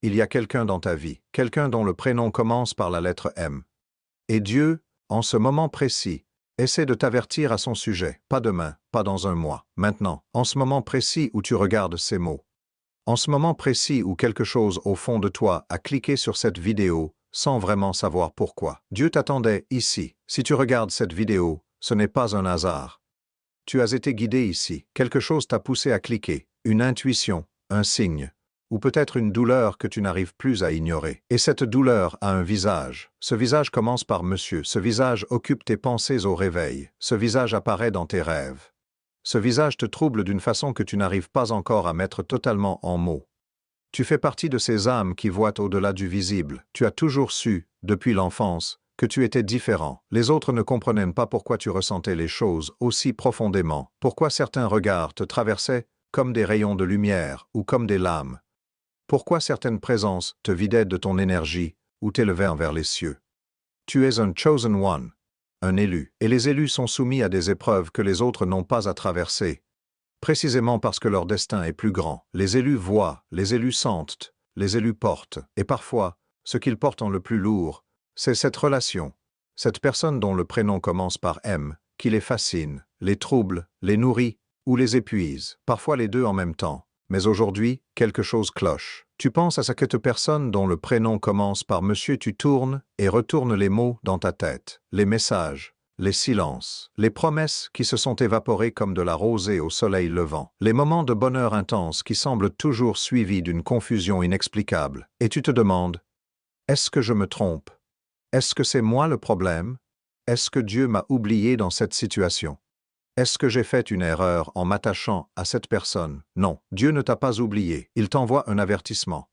Il y a quelqu'un dans ta vie, quelqu'un dont le prénom commence par la lettre M. Et Dieu, en ce moment précis, essaie de t'avertir à son sujet, pas demain, pas dans un mois, maintenant, en ce moment précis où tu regardes ces mots. En ce moment précis où quelque chose au fond de toi a cliqué sur cette vidéo sans vraiment savoir pourquoi. Dieu t'attendait ici. Si tu regardes cette vidéo, ce n'est pas un hasard. Tu as été guidé ici. Quelque chose t'a poussé à cliquer. Une intuition, un signe, ou peut-être une douleur que tu n'arrives plus à ignorer. Et cette douleur a un visage. Ce visage commence par monsieur. Ce visage occupe tes pensées au réveil. Ce visage apparaît dans tes rêves. Ce visage te trouble d'une façon que tu n'arrives pas encore à mettre totalement en mots. Tu fais partie de ces âmes qui voient au-delà du visible. Tu as toujours su, depuis l'enfance, que tu étais différent. Les autres ne comprenaient pas pourquoi tu ressentais les choses aussi profondément, pourquoi certains regards te traversaient comme des rayons de lumière ou comme des lames, pourquoi certaines présences te vidaient de ton énergie ou t'élevaient vers les cieux. Tu es un chosen one, un élu, et les élus sont soumis à des épreuves que les autres n'ont pas à traverser. Précisément parce que leur destin est plus grand. Les élus voient, les élus sentent, les élus portent. Et parfois, ce qu'ils portent en le plus lourd, c'est cette relation, cette personne dont le prénom commence par M, qui les fascine, les trouble, les nourrit ou les épuise. Parfois les deux en même temps. Mais aujourd'hui, quelque chose cloche. Tu penses à cette personne dont le prénom commence par monsieur, tu tournes et retournes les mots dans ta tête, les messages, les silences, les promesses qui se sont évaporées comme de la rosée au soleil levant, les moments de bonheur intense qui semblent toujours suivis d'une confusion inexplicable. Et tu te demandes, est-ce que je me trompe? Est-ce que c'est moi le problème? Est-ce que Dieu m'a oublié dans cette situation? Est-ce que j'ai fait une erreur en m'attachant à cette personne? Non, Dieu ne t'a pas oublié, il t'envoie un avertissement.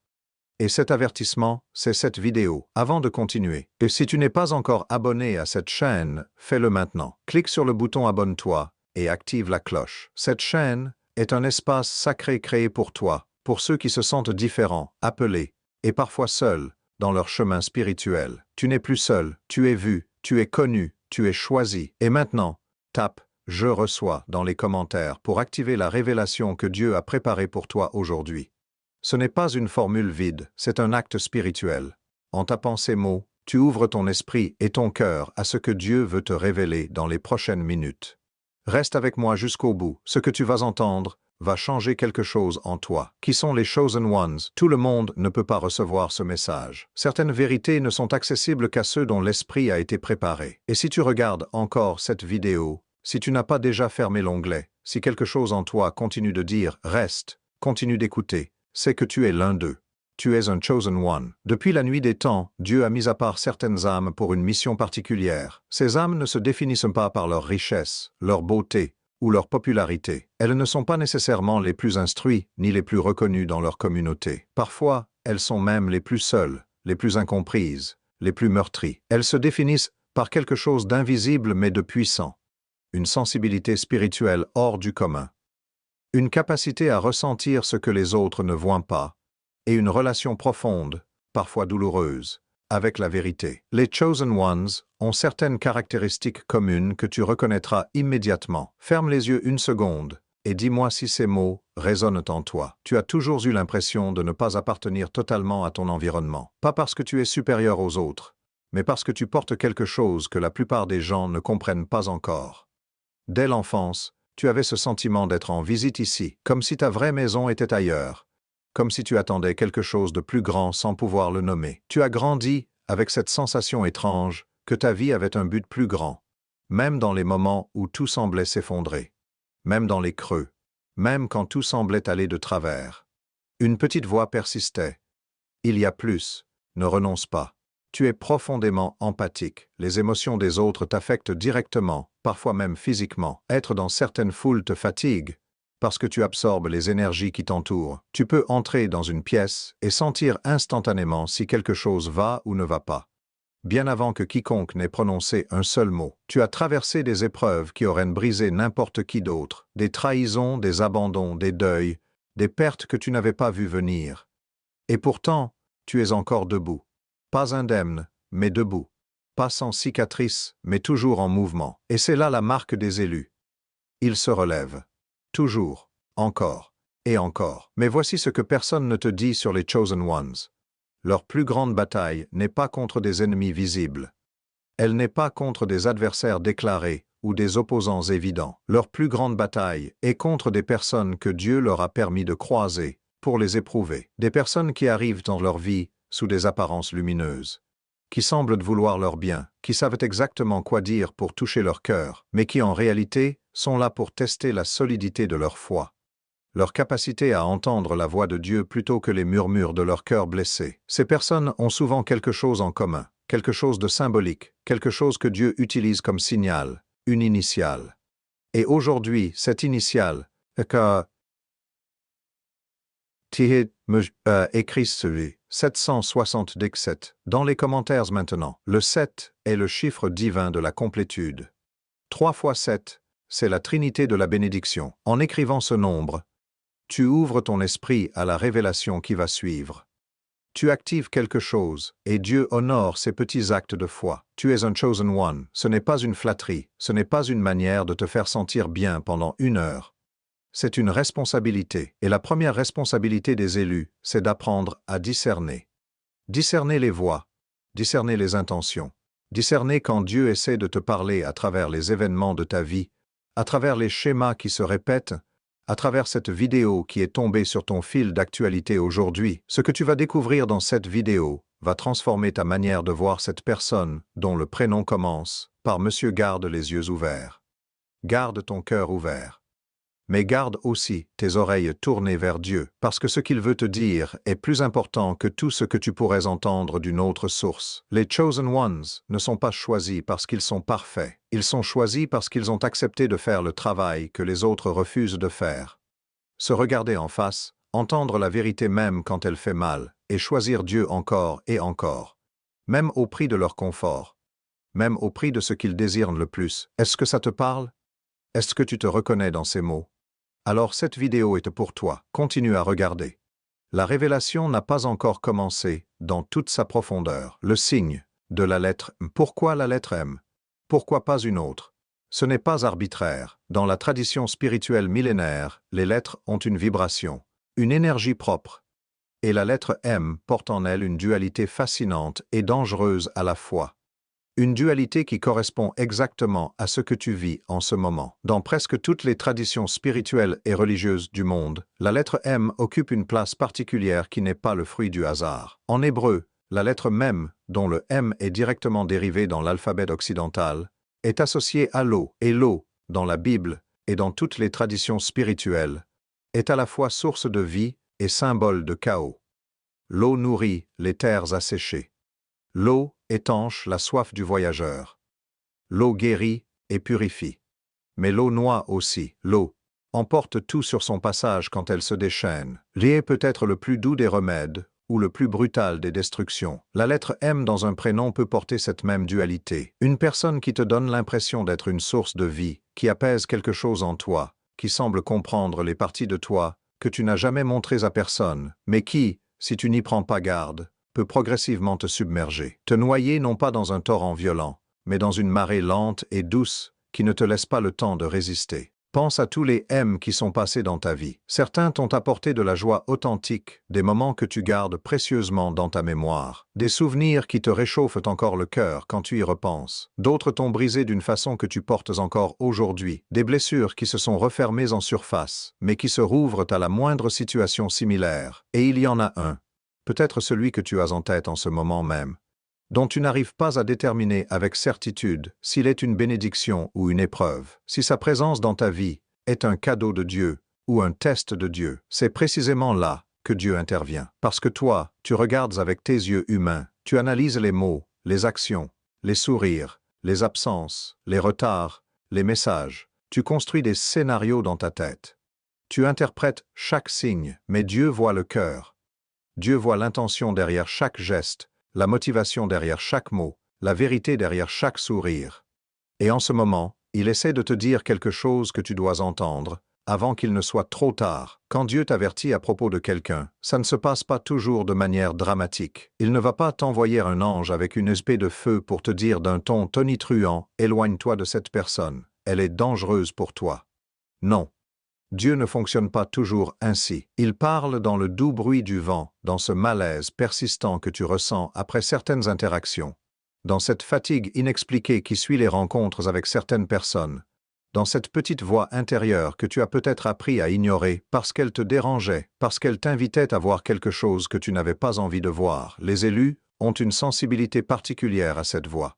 Et cet avertissement, c'est cette vidéo. Avant de continuer, et si tu n'es pas encore abonné à cette chaîne, fais-le maintenant. Clique sur le bouton Abonne-toi et active la cloche. Cette chaîne est un espace sacré créé pour toi, pour ceux qui se sentent différents, appelés, et parfois seuls, dans leur chemin spirituel. Tu n'es plus seul, tu es vu, tu es connu, tu es choisi. Et maintenant, tape « Je reçois » dans les commentaires pour activer la révélation que Dieu a préparée pour toi aujourd'hui. Ce n'est pas une formule vide, c'est un acte spirituel. En tapant ces mots, tu ouvres ton esprit et ton cœur à ce que Dieu veut te révéler dans les prochaines minutes. Reste avec moi jusqu'au bout. Ce que tu vas entendre va changer quelque chose en toi. Qui sont les Chosen Ones? Tout le monde ne peut pas recevoir ce message. Certaines vérités ne sont accessibles qu'à ceux dont l'esprit a été préparé. Et si tu regardes encore cette vidéo, si tu n'as pas déjà fermé l'onglet, si quelque chose en toi continue de dire « Reste », continue d'écouter, c'est que tu es l'un d'eux. Tu es un chosen one. Depuis la nuit des temps, Dieu a mis à part certaines âmes pour une mission particulière. Ces âmes ne se définissent pas par leur richesse, leur beauté ou leur popularité. Elles ne sont pas nécessairement les plus instruites ni les plus reconnues dans leur communauté. Parfois, elles sont même les plus seules, les plus incomprises, les plus meurtries. Elles se définissent par quelque chose d'invisible mais de puissant. Une sensibilité spirituelle hors du commun. Une capacité à ressentir ce que les autres ne voient pas, et une relation profonde, parfois douloureuse, avec la vérité. Les Chosen Ones ont certaines caractéristiques communes que tu reconnaîtras immédiatement. Ferme les yeux une seconde et dis-moi si ces mots résonnent en toi. Tu as toujours eu l'impression de ne pas appartenir totalement à ton environnement. Pas parce que tu es supérieur aux autres, mais parce que tu portes quelque chose que la plupart des gens ne comprennent pas encore. Dès l'enfance, tu avais ce sentiment d'être en visite ici, comme si ta vraie maison était ailleurs, comme si tu attendais quelque chose de plus grand sans pouvoir le nommer. Tu as grandi avec cette sensation étrange que ta vie avait un but plus grand, même dans les moments où tout semblait s'effondrer, même dans les creux, même quand tout semblait aller de travers. Une petite voix persistait. Il y a plus, ne renonce pas. Tu es profondément empathique. Les émotions des autres t'affectent directement, parfois même physiquement. Être dans certaines foules te fatigue, parce que tu absorbes les énergies qui t'entourent. Tu peux entrer dans une pièce et sentir instantanément si quelque chose va ou ne va pas. Bien avant que quiconque n'ait prononcé un seul mot. Tu as traversé des épreuves qui auraient brisé n'importe qui d'autre. Des trahisons, des abandons, des deuils, des pertes que tu n'avais pas vues venir. Et pourtant, tu es encore debout. Pas indemne, mais debout. Pas sans cicatrice, mais toujours en mouvement. Et c'est là la marque des élus. Ils se relèvent. Toujours, encore, et encore. Mais voici ce que personne ne te dit sur les Chosen Ones. leur plus grande bataille n'est pas contre des ennemis visibles. Elle n'est pas contre des adversaires déclarés ou des opposants évidents. Leur plus grande bataille est contre des personnes que Dieu leur a permis de croiser pour les éprouver. Des personnes qui arrivent dans leur vie sous des apparences lumineuses, qui semblent vouloir leur bien, qui savent exactement quoi dire pour toucher leur cœur, mais qui en réalité sont là pour tester la solidité de leur foi, leur capacité à entendre la voix de Dieu plutôt que les murmures de leur cœur blessé. Ces personnes ont souvent quelque chose en commun, quelque chose de symbolique, quelque chose que Dieu utilise comme signal, une initiale. Et aujourd'hui, cette initiale, que écrit celui 777 dans les commentaires maintenant. Le 7 est le chiffre divin de la complétude. 3 fois 7, c'est la trinité de la bénédiction. En écrivant ce nombre, tu ouvres ton esprit à la révélation qui va suivre. Tu actives quelque chose, et Dieu honore ces petits actes de foi. Tu es un chosen one. Ce n'est pas une flatterie, ce n'est pas une manière de te faire sentir bien pendant 1 heure. C'est une responsabilité, et la première responsabilité des élus, c'est d'apprendre à discerner. Discerner les voix, discerner les intentions, discerner quand Dieu essaie de te parler à travers les événements de ta vie, à travers les schémas qui se répètent, à travers cette vidéo qui est tombée sur ton fil d'actualité aujourd'hui. Ce que tu vas découvrir dans cette vidéo va transformer ta manière de voir cette personne dont le prénom commence par Monsieur. Garde les yeux ouverts. Garde ton cœur ouvert. Mais garde aussi tes oreilles tournées vers Dieu, parce que ce qu'il veut te dire est plus important que tout ce que tu pourrais entendre d'une autre source. Les Chosen Ones ne sont pas choisis parce qu'ils sont parfaits, ils sont choisis parce qu'ils ont accepté de faire le travail que les autres refusent de faire. Se regarder en face, entendre la vérité même quand elle fait mal, et choisir Dieu encore et encore, même au prix de leur confort, même au prix de ce qu'ils désirent le plus. Est-ce que ça te parle? Est-ce que tu te reconnais dans ces mots? Alors cette vidéo est pour toi. Continue à regarder. La révélation n'a pas encore commencé dans toute sa profondeur. Le signe de la lettre M. Pourquoi la lettre M? Pourquoi pas une autre? Ce n'est pas arbitraire. Dans la tradition spirituelle millénaire, les lettres ont une vibration, une énergie propre. Et la lettre M porte en elle une dualité fascinante et dangereuse à la fois. Une dualité qui correspond exactement à ce que tu vis en ce moment. Dans presque toutes les traditions spirituelles et religieuses du monde, la lettre M occupe une place particulière qui n'est pas le fruit du hasard. En hébreu, la lettre Mem, dont le M est directement dérivé dans l'alphabet occidental, est associée à l'eau, et l'eau, dans la Bible et dans toutes les traditions spirituelles, est à la fois source de vie et symbole de chaos. L'eau nourrit les terres asséchées. L'eau étanche la soif du voyageur. L'eau guérit et purifie. Mais l'eau noie aussi. L'eau emporte tout sur son passage quand elle se déchaîne. L'eau peut être le plus doux des remèdes ou le plus brutal des destructions. La lettre M dans un prénom peut porter cette même dualité. Une personne qui te donne l'impression d'être une source de vie, qui apaise quelque chose en toi, qui semble comprendre les parties de toi que tu n'as jamais montrées à personne, mais qui, si tu n'y prends pas garde, peut progressivement te submerger, te noyer non pas dans un torrent violent, mais dans une marée lente et douce qui ne te laisse pas le temps de résister. Pense à tous les M qui sont passés dans ta vie. Certains t'ont apporté de la joie authentique, des moments que tu gardes précieusement dans ta mémoire, des souvenirs qui te réchauffent encore le cœur quand tu y repenses. D'autres t'ont brisé d'une façon que tu portes encore aujourd'hui, des blessures qui se sont refermées en surface, mais qui se rouvrent à la moindre situation similaire. Et il y en a un, peut-être celui que tu as en tête en ce moment même, dont tu n'arrives pas à déterminer avec certitude s'il est une bénédiction ou une épreuve, si sa présence dans ta vie est un cadeau de Dieu ou un test de Dieu. C'est précisément là que Dieu intervient. Parce que toi, tu regardes avec tes yeux humains, tu analyses les mots, les actions, les sourires, les absences, les retards, les messages. Tu construis des scénarios dans ta tête. Tu interprètes chaque signe, mais Dieu voit le cœur. Dieu voit l'intention derrière chaque geste, la motivation derrière chaque mot, la vérité derrière chaque sourire. Et en ce moment, il essaie de te dire quelque chose que tu dois entendre, avant qu'il ne soit trop tard. Quand Dieu t'avertit à propos de quelqu'un, ça ne se passe pas toujours de manière dramatique. Il ne va pas t'envoyer un ange avec une épée de feu pour te dire d'un ton tonitruant « Éloigne-toi de cette personne, elle est dangereuse pour toi ». Non. Dieu ne fonctionne pas toujours ainsi. Il parle dans le doux bruit du vent, dans ce malaise persistant que tu ressens après certaines interactions, dans cette fatigue inexpliquée qui suit les rencontres avec certaines personnes, dans cette petite voix intérieure que tu as peut-être appris à ignorer parce qu'elle te dérangeait, parce qu'elle t'invitait à voir quelque chose que tu n'avais pas envie de voir. Les élus ont une sensibilité particulière à cette voix.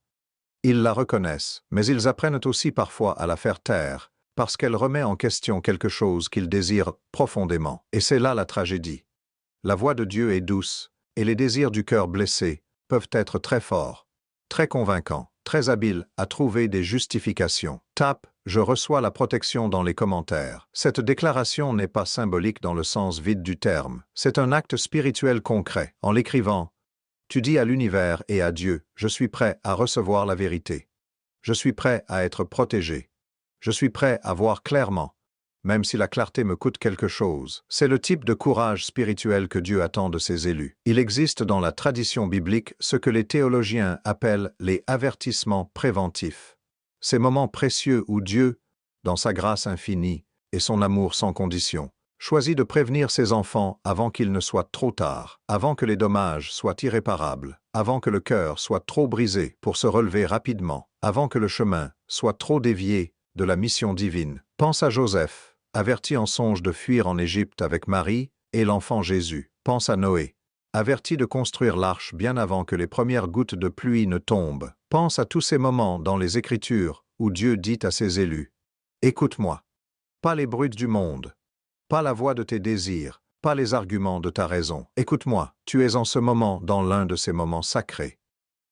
Ils la reconnaissent, mais ils apprennent aussi parfois à la faire taire, parce qu'elle remet en question quelque chose qu'ils désirent profondément. Et c'est là la tragédie. La voix de Dieu est douce, et les désirs du cœur blessé peuvent être très forts, très convaincants, très habiles à trouver des justifications. Tape « Je reçois la protection » dans les commentaires. Cette déclaration n'est pas symbolique dans le sens vide du terme. C'est un acte spirituel concret. En l'écrivant, tu dis à l'univers et à Dieu « Je suis prêt à recevoir la vérité. Je suis prêt à être protégé. Je suis prêt à voir clairement, même si la clarté me coûte quelque chose. » C'est le type de courage spirituel que Dieu attend de ses élus. Il existe dans la tradition biblique ce que les théologiens appellent les avertissements préventifs. Ces moments précieux où Dieu, dans sa grâce infinie et son amour sans condition, choisit de prévenir ses enfants avant qu'il ne soit trop tard, avant que les dommages soient irréparables, avant que le cœur soit trop brisé pour se relever rapidement, avant que le chemin soit trop dévié de la mission divine. Pense à Joseph, averti en songe de fuir en Égypte avec Marie et l'enfant Jésus. Pense à Noé, averti de construire l'arche bien avant que les premières gouttes de pluie ne tombent. Pense à tous ces moments dans les Écritures où Dieu dit à ses élus « Écoute-moi, pas les bruits du monde, pas la voix de tes désirs, pas les arguments de ta raison. Écoute-moi, tu es en ce moment dans l'un de ces moments sacrés.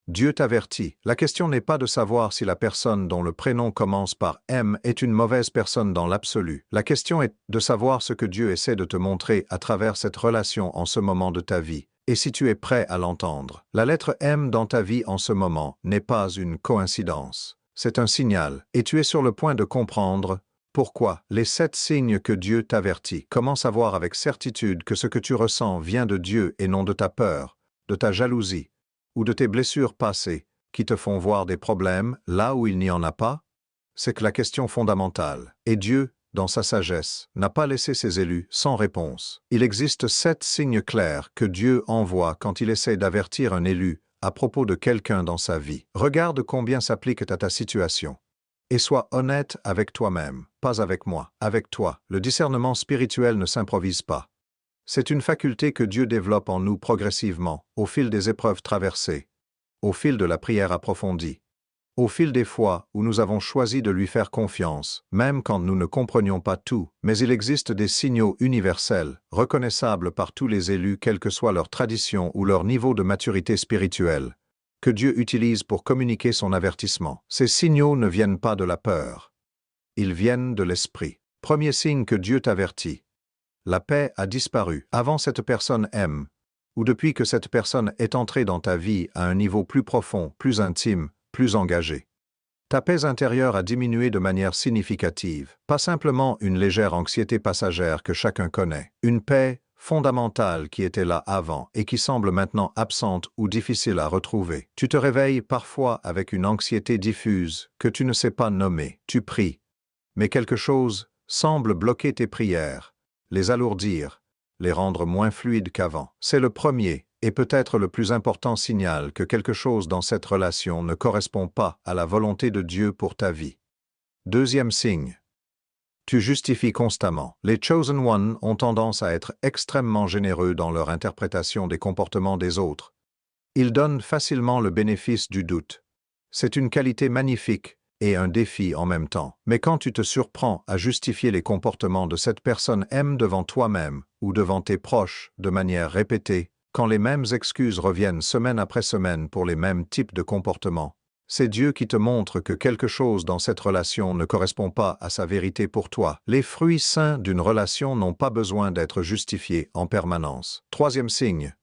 Dieu t'avertit. La question n'est pas de savoir si la personne dont le prénom commence par M est une mauvaise personne dans l'absolu. La question est de savoir ce que Dieu essaie de te montrer à travers cette relation en ce moment de ta vie, et si tu es prêt à l'entendre. La lettre M dans ta vie en ce moment n'est pas une coïncidence. C'est un signal, et tu es sur le point de comprendre pourquoi. Les 7 signes que Dieu t'avertit. Comment savoir avec certitude que ce que tu ressens vient de Dieu et non de ta peur, de ta jalousie, ou de tes blessures passées, qui te font voir des problèmes là où il n'y en a pas? C'est que la question fondamentale. Et Dieu, dans sa sagesse, n'a pas laissé ses élus sans réponse. Il existe 7 signes clairs que Dieu envoie quand il essaie d'avertir un élu à propos de quelqu'un dans sa vie. Regarde combien s'appliquent à ta situation. Et sois honnête avec toi-même, pas avec moi, avec toi. Le discernement spirituel ne s'improvise pas. C'est une faculté que Dieu développe en nous progressivement, au fil des épreuves traversées, au fil de la prière approfondie, au fil des fois où nous avons choisi de lui faire confiance, même quand nous ne comprenions pas tout. Mais il existe des signaux universels, reconnaissables par tous les élus, quelle que soit leur tradition ou leur niveau de maturité spirituelle, que Dieu utilise pour communiquer son avertissement. Ces signaux ne viennent pas de la peur. Ils viennent de l'esprit. Premier signe que Dieu t'avertit. La paix a disparu avant cette personne aime, ou depuis que cette personne est entrée dans ta vie à un niveau plus profond, plus intime, plus engagé. Ta paix intérieure a diminué de manière significative, pas simplement une légère anxiété passagère que chacun connaît, une paix fondamentale qui était là avant et qui semble maintenant absente ou difficile à retrouver. Tu te réveilles parfois avec une anxiété diffuse que tu ne sais pas nommer. Tu pries, mais quelque chose semble bloquer tes prières, les alourdir, les rendre moins fluides qu'avant. C'est le premier et peut-être le plus important signal que quelque chose dans cette relation ne correspond pas à la volonté de Dieu pour ta vie. Deuxième signe. Tu justifies constamment. Les Chosen One ont tendance à être extrêmement généreux dans leur interprétation des comportements des autres. Ils donnent facilement le bénéfice du doute. C'est une qualité magnifique et un défi en même temps. Mais quand tu te surprends à justifier les comportements de cette personne aime devant toi-même ou devant tes proches de manière répétée, quand les mêmes excuses reviennent semaine après semaine pour les mêmes types de comportements, c'est Dieu qui te montre que quelque chose dans cette relation ne correspond pas à sa vérité pour toi. Les fruits sains d'une relation n'ont pas besoin d'être justifiés en permanence. Troisième signe.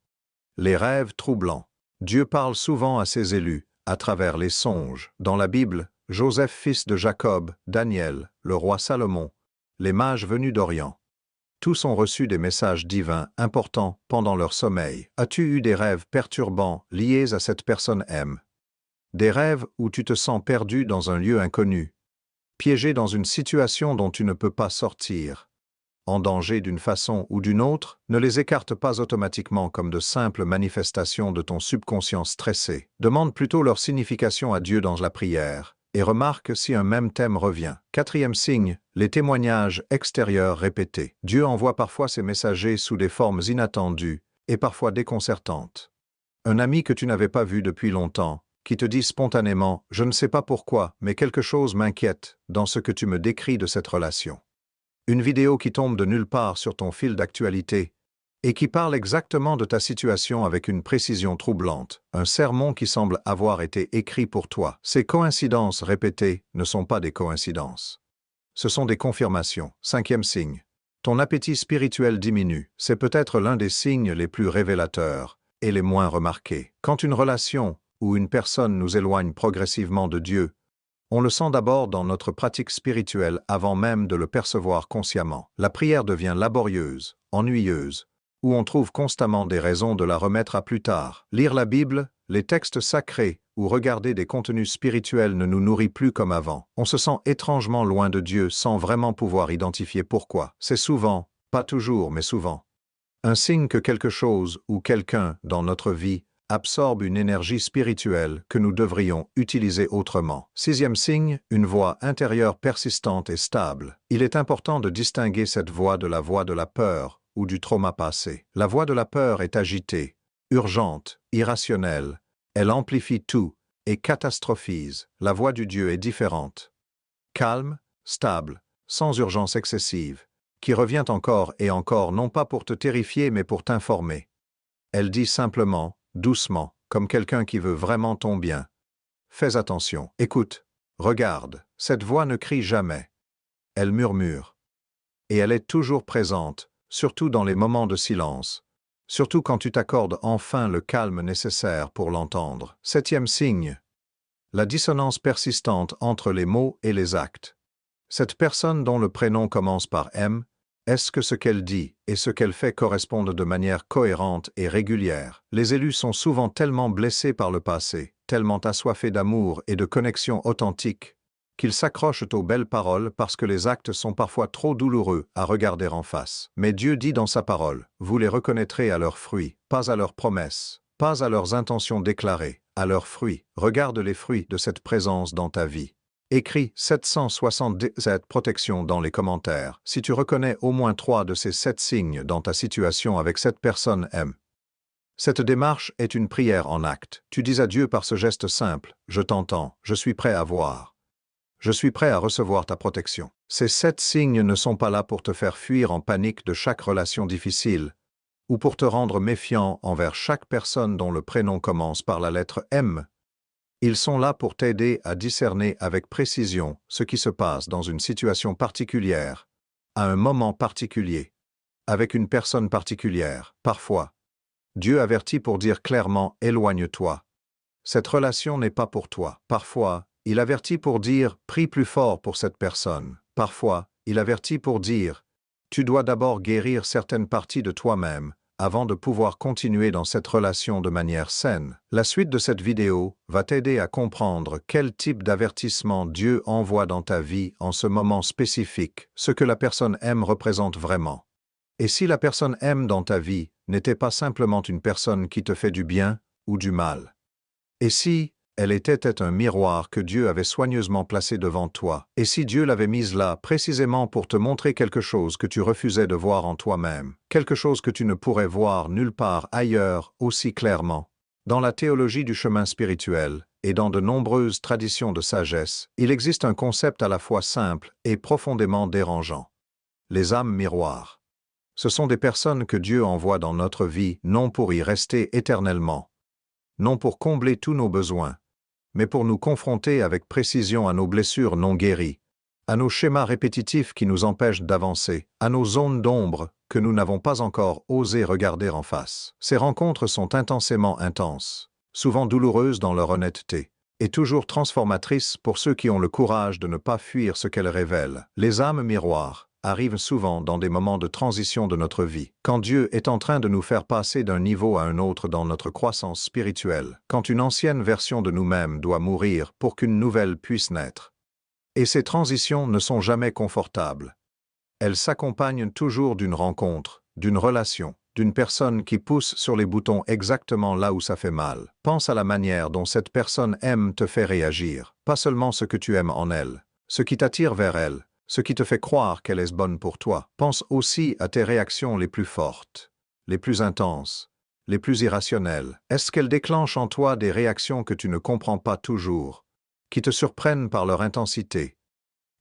Les rêves troublants. Dieu parle souvent à ses élus, à travers les songes. Dans la Bible, Joseph fils de Jacob, Daniel, le roi Salomon, les mages venus d'Orient. Tous ont reçu des messages divins importants pendant leur sommeil. As-tu eu des rêves perturbants liés à cette personne aime? Des rêves où tu te sens perdu dans un lieu inconnu, piégé dans une situation dont tu ne peux pas sortir. en danger d'une façon ou d'une autre, ne les écarte pas automatiquement comme de simples manifestations de ton subconscient stressé. Demande plutôt leur signification à Dieu dans la prière, et remarque si un même thème revient. Quatrième signe, les témoignages extérieurs répétés. Dieu envoie parfois ses messagers sous des formes inattendues et parfois déconcertantes. Un ami que tu n'avais pas vu depuis longtemps, qui te dit spontanément « Je ne sais pas pourquoi, mais quelque chose m'inquiète dans ce que tu me décris de cette relation ». Une vidéo qui tombe de nulle part sur ton fil d'actualité et qui parle exactement de ta situation avec une précision troublante, un sermon qui semble avoir été écrit pour toi. Ces coïncidences répétées ne sont pas des coïncidences. Ce sont des confirmations. Cinquième signe. Ton appétit spirituel diminue. C'est peut-être l'un des signes les plus révélateurs et les moins remarqués. Quand une relation ou une personne nous éloigne progressivement de Dieu, on le sent d'abord dans notre pratique spirituelle avant même de le percevoir consciemment. La prière devient laborieuse, ennuyeuse, où on trouve constamment des raisons de la remettre à plus tard. Lire la Bible, les textes sacrés ou regarder des contenus spirituels ne nous nourrit plus comme avant. On se sent étrangement loin de Dieu sans vraiment pouvoir identifier pourquoi. C'est souvent, pas toujours mais souvent, un signe que quelque chose ou quelqu'un dans notre vie absorbe une énergie spirituelle que nous devrions utiliser autrement. Sixième signe, une voix intérieure persistante et stable. Il est important de distinguer cette voix de la peur ou du trauma passé. La voix de la peur est agitée, urgente, irrationnelle. Elle amplifie tout et catastrophise. La voix du Dieu est différente. Calme, stable, sans urgence excessive, qui revient encore et encore non pas pour te terrifier mais pour t'informer. Elle dit simplement, doucement, comme quelqu'un qui veut vraiment ton bien. Fais attention, écoute, regarde, cette voix ne crie jamais. Elle murmure. Et elle est toujours présente, surtout dans les moments de silence, surtout quand tu t'accordes enfin le calme nécessaire pour l'entendre. Septième signe. La dissonance persistante entre les mots et les actes. Cette personne dont le prénom commence par M, est-ce que ce qu'elle dit et ce qu'elle fait correspondent de manière cohérente et régulière? Les élus sont souvent tellement blessés par le passé, tellement assoiffés d'amour et de connexion authentique, qu'ils s'accrochent aux belles paroles parce que les actes sont parfois trop douloureux à regarder en face. Mais Dieu dit dans sa parole, vous les reconnaîtrez à leurs fruits, pas à leurs promesses, pas à leurs intentions déclarées, à leurs fruits. Regarde les fruits de cette présence dans ta vie. Écris 777 protections dans les commentaires si tu reconnais au moins 3 de ces 7 signes dans ta situation avec cette personne M. Cette démarche est une prière en acte. Tu dis à Dieu par ce geste simple, je t'entends, je suis prêt à voir. Je suis prêt à recevoir ta protection. Ces 7 signes ne sont pas là pour te faire fuir en panique de chaque relation difficile, ou pour te rendre méfiant envers chaque personne dont le prénom commence par la lettre M. Ils sont là pour t'aider à discerner avec précision ce qui se passe dans une situation particulière, à un moment particulier, avec une personne particulière. Parfois, Dieu avertit pour dire clairement « éloigne-toi ». Cette relation n'est pas pour toi. Parfois, il avertit pour dire « prie plus fort pour cette personne ». Parfois, il avertit pour dire « tu dois d'abord guérir certaines parties de toi-même ». Avant de pouvoir continuer dans cette relation de manière saine. La suite de cette vidéo va t'aider à comprendre quel type d'avertissement Dieu envoie dans ta vie en ce moment spécifique, ce que la personne M représente vraiment. Et si la personne M dans ta vie n'était pas simplement une personne qui te fait du bien ou du mal. Et si elle était un miroir que Dieu avait soigneusement placé devant toi, et si Dieu l'avait mise là précisément pour te montrer quelque chose que tu refusais de voir en toi-même, quelque chose que tu ne pourrais voir nulle part ailleurs aussi clairement. Dans la théologie du chemin spirituel et dans de nombreuses traditions de sagesse, il existe un concept à la fois simple et profondément dérangeant. Les âmes miroirs. Ce sont des personnes que Dieu envoie dans notre vie non pour y rester éternellement, non pour combler tous nos besoins, mais pour nous confronter avec précision à nos blessures non guéries, à nos schémas répétitifs qui nous empêchent d'avancer, à nos zones d'ombre que nous n'avons pas encore osé regarder en face. Ces rencontres sont intensément intenses, souvent douloureuses dans leur honnêteté, et toujours transformatrices pour ceux qui ont le courage de ne pas fuir ce qu'elles révèlent. Les âmes miroirs arrivent souvent dans des moments de transition de notre vie, quand Dieu est en train de nous faire passer d'un niveau à un autre dans notre croissance spirituelle, quand une ancienne version de nous-mêmes doit mourir pour qu'une nouvelle puisse naître. Et ces transitions ne sont jamais confortables. elles s'accompagnent toujours d'une rencontre, d'une relation, d'une personne qui pousse sur les boutons exactement là où ça fait mal. Pense à la manière dont cette personne aime te fait réagir, pas seulement ce que tu aimes en elle, ce qui t'attire vers elle, ce qui te fait croire qu'elle est bonne pour toi. Pense aussi à tes réactions les plus fortes, les plus intenses, les plus irrationnelles. Est-ce qu'elles déclenchent en toi des réactions que tu ne comprends pas toujours, qui te surprennent par leur intensité,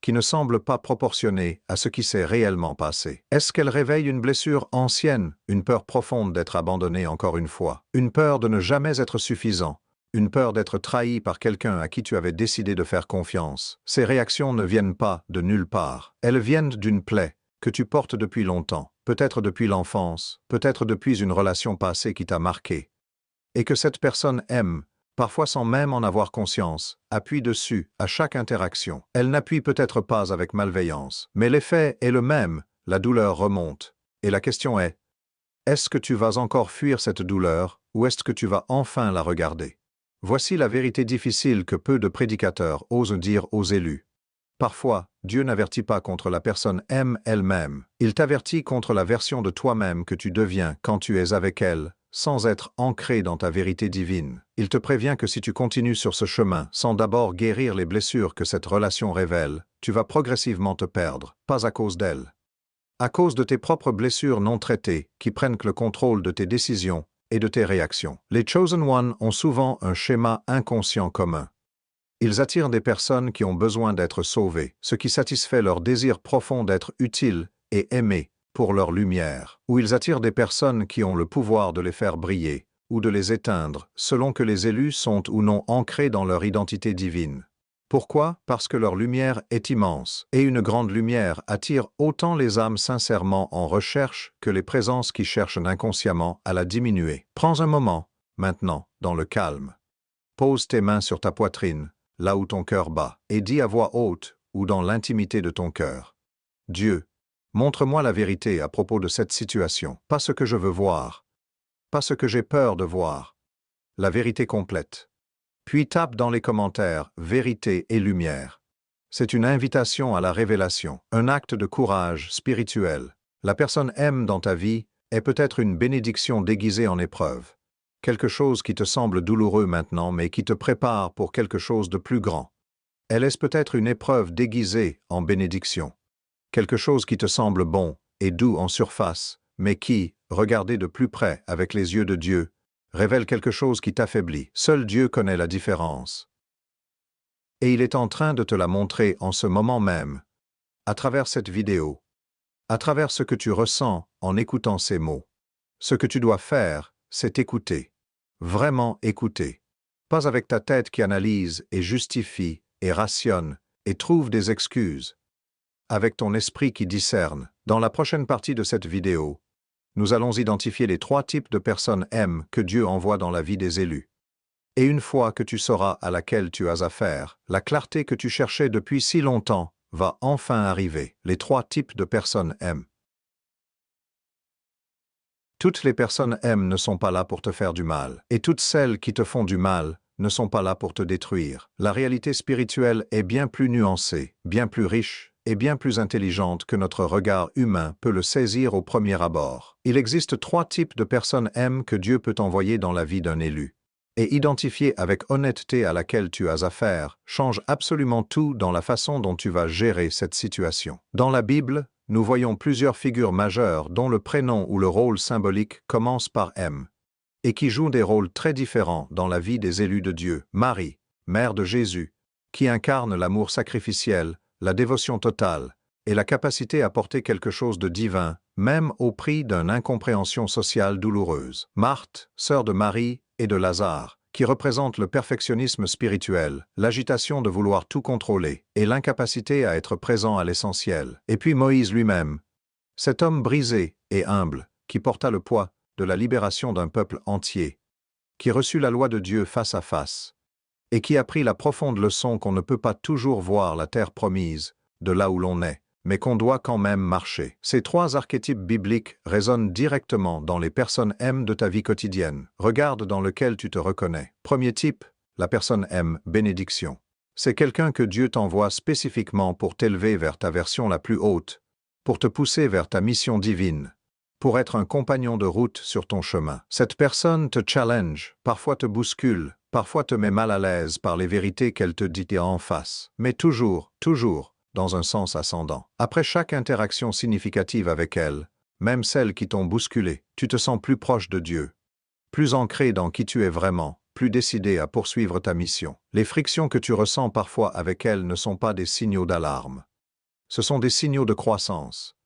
qui ne semblent pas proportionnées à ce qui s'est réellement passé? Est-ce qu'elle réveille une blessure ancienne, une peur profonde d'être abandonné encore une fois, une peur de ne jamais être suffisant, une peur d'être trahi par quelqu'un à qui tu avais décidé de faire confiance? Ces réactions ne viennent pas de nulle part. Elles viennent d'une plaie que tu portes depuis longtemps, peut-être depuis l'enfance, peut-être depuis une relation passée qui t'a marqué, et que cette personne aime, parfois sans même en avoir conscience, appuie dessus à chaque interaction. Elle n'appuie peut-être pas avec malveillance, mais l'effet est le même, la douleur remonte. Et la question est-ce que tu vas encore fuir cette douleur, ou est-ce que tu vas enfin la regarder? Voici la vérité difficile que peu de prédicateurs osent dire aux élus. Parfois, Dieu n'avertit pas contre la personne aime elle-même. Il t'avertit contre la version de toi-même que tu deviens quand tu es avec elle, sans être ancré dans ta vérité divine. Il te prévient que si tu continues sur ce chemin sans d'abord guérir les blessures que cette relation révèle, tu vas progressivement te perdre, pas à cause d'elle. À cause de tes propres blessures non traitées qui prennent le contrôle de tes décisions et de tes réactions. Les Chosen One ont souvent un schéma inconscient commun. Ils attirent des personnes qui ont besoin d'être sauvées, ce qui satisfait leur désir profond d'être utiles et aimés pour leur lumière. Ou ils attirent des personnes qui ont le pouvoir de les faire briller, ou de les éteindre, selon que les élus sont ou non ancrés dans leur identité divine. Pourquoi? Parce que leur lumière est immense, et une grande lumière attire autant les âmes sincèrement en recherche que les présences qui cherchent inconsciemment à la diminuer. Prends un moment, maintenant, dans le calme. Pose tes mains sur ta poitrine, là où ton cœur bat, et dis à voix haute, ou dans l'intimité de ton cœur: Dieu, montre-moi la vérité à propos de cette situation, pas ce que je veux voir, pas ce que j'ai peur de voir, la vérité complète. Puis tape dans les commentaires « vérité et lumière ». C'est une invitation à la révélation, un acte de courage spirituel. La personne aime dans ta vie est peut-être une bénédiction déguisée en épreuve. Quelque chose qui te semble douloureux maintenant mais qui te prépare pour quelque chose de plus grand. Elle est peut-être une épreuve déguisée en bénédiction. Quelque chose qui te semble bon et doux en surface, mais qui, regardé de plus près avec les yeux de Dieu, révèle quelque chose qui t'affaiblit. Seul Dieu connaît la différence. Et il est en train de te la montrer en ce moment même, à travers cette vidéo, à travers ce que tu ressens en écoutant ces mots. Ce que tu dois faire, c'est écouter. Vraiment écouter. Pas avec ta tête qui analyse et justifie et rationne et trouve des excuses. Avec ton esprit qui discerne. Dans la prochaine partie de cette vidéo, nous allons identifier les 3 types de personnes aiment que Dieu envoie dans la vie des élus. Et une fois que tu sauras à laquelle tu as affaire, la clarté que tu cherchais depuis si longtemps va enfin arriver. Les 3 types de personnes aiment. Toutes les personnes aiment ne sont pas là pour te faire du mal, et toutes celles qui te font du mal ne sont pas là pour te détruire. La réalité spirituelle est bien plus nuancée, bien plus riche et bien plus intelligente que notre regard humain peut le saisir au premier abord. Il existe 3 types de personnes aiment que Dieu peut envoyer dans la vie d'un élu. Et identifier avec honnêteté à laquelle tu as affaire change absolument tout dans la façon dont tu vas gérer cette situation. Dans la Bible, nous voyons plusieurs figures majeures dont le prénom ou le rôle symbolique commence par M, et qui jouent des rôles très différents dans la vie des élus de Dieu. Marie, mère de Jésus, qui incarne l'amour sacrificiel, la dévotion totale et la capacité à porter quelque chose de divin, même au prix d'une incompréhension sociale douloureuse. Marthe, sœur de Marie et de Lazare, qui représente le perfectionnisme spirituel, l'agitation de vouloir tout contrôler et l'incapacité à être présent à l'essentiel. Et puis Moïse lui-même, cet homme brisé et humble, qui porta le poids de la libération d'un peuple entier, qui reçut la loi de Dieu face à face, et qui apprit la profonde leçon qu'on ne peut pas toujours voir la terre promise de là où l'on est, mais qu'on doit quand même marcher. Ces 3 archétypes bibliques résonnent directement dans les personnes aiment de ta vie quotidienne. Regarde dans lequel tu te reconnais. Premier type, la personne aime, bénédiction. C'est quelqu'un que Dieu t'envoie spécifiquement pour t'élever vers ta version la plus haute, pour te pousser vers ta mission divine, pour être un compagnon de route sur ton chemin. Cette personne te challenge, parfois te bouscule, parfois te met mal à l'aise par les vérités qu'elle te dit en face, mais toujours, dans un sens ascendant. Après chaque interaction significative avec elle, même celles qui t'ont bousculé, tu te sens plus proche de Dieu, plus ancré dans qui tu es vraiment, plus décidé à poursuivre ta mission. Les frictions que tu ressens parfois avec elle ne sont pas des signaux d'alarme. Ce sont des signaux de croissance.